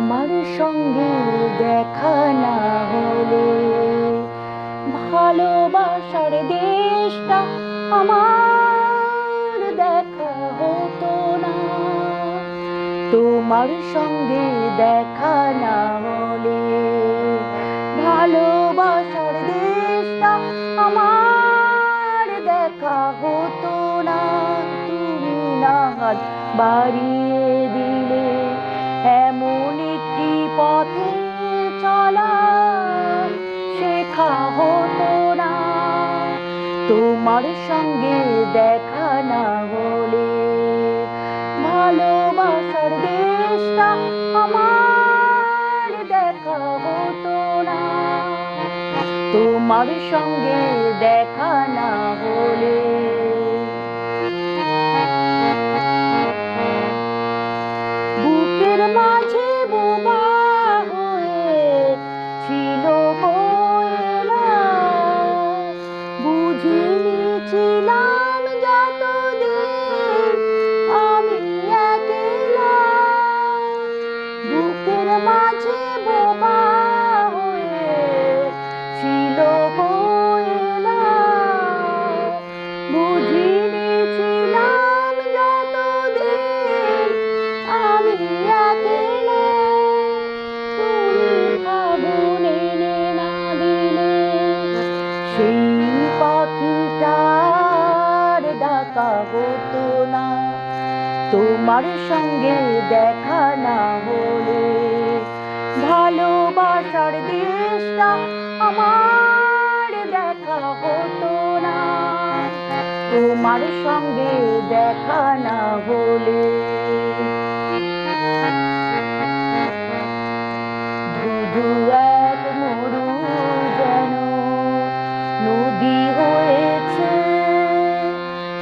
তোমার সঙ্গে দেখা না হলে ভালোবাসার দেশটা আমার দেখা হতো না। তোমার সঙ্গে দেখা না হলে ভালোবাসার দেশটা আমার দেখা হতো না। তুমি না হাত বাড়িয়ে দিলে এমন একটি পথে চলা শেখা হতো না। তোমার সঙ্গে দেখা না হলে ভালোবাসার দেশটা আমার দেখা হতো না। তোমার সঙ্গে দেখা না হলে বুকের মাঝে বোবা হয়ে ছিল কোয়েলা, বুঝিনি ছিলাম যতদিন আমি একলা। বুকের মাঝে বোবা হয়ে ছিল কোয়েলা, বুঝিনি ছিলাম যতদিন আমি একলা। তুমি ফাগুন এনে না দিলে সেই পাখিটার ডাকা হতো না। তোমার সঙ্গে দেখা না হলে ভালোবাসার দেশটা আমার দেখা হতো না। তোমার সঙ্গে দেখা না হলে ধুধু এক মরু যেন নদী হয়েছে,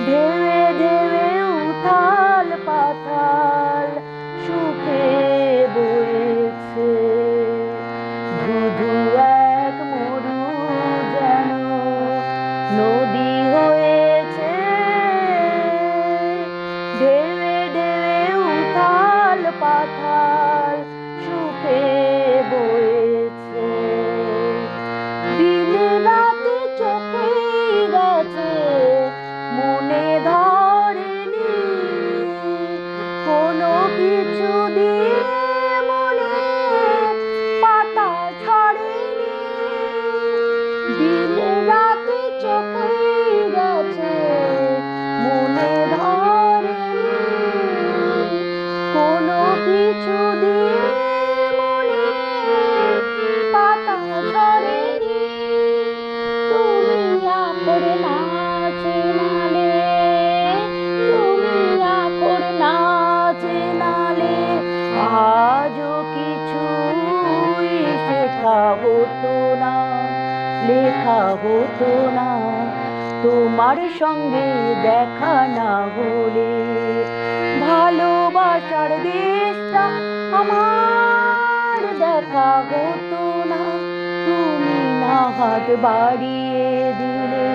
ঢেউয়ে ঢেউয়ে উথাল পাথাল সুখে বয়েছে। ধুধু এক মরু যেন নদী হয়েছে, ঢেউয়ে ঢেউয়ে উথাল পাথাল সুখে বয়েছে। দিন রাতে চোখে গেছে মনে ধরেনি, কোনো কিছু দিয়ে মনে পাতা ছাড়েনি। দিন রাতে চোখে গেছে মনে ধরেনি, কোনো কিছু দিয়ে মনে পাতা ঝরেনি। তুমি আখর না চেনালে, তুমি আখর না চেনালে আজও কিছুই শেখা হতো না, লেখা হতো না। তোমার সঙ্গে দেখা না হলে ভালোবাসার দেশটা আমার দেখা হতো না। তুমি না হাত বাড়িয়ে দিলে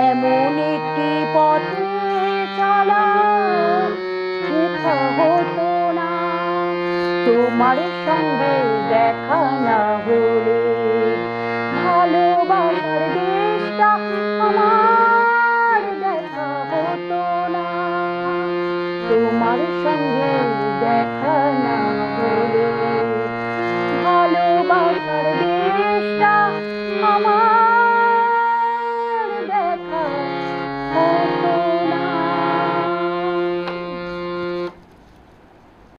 এমন একটি পথে চলা শেখা হতো না। তোমার সঙ্গে দেখা না হলে ভালোবাসার দেশটা আমার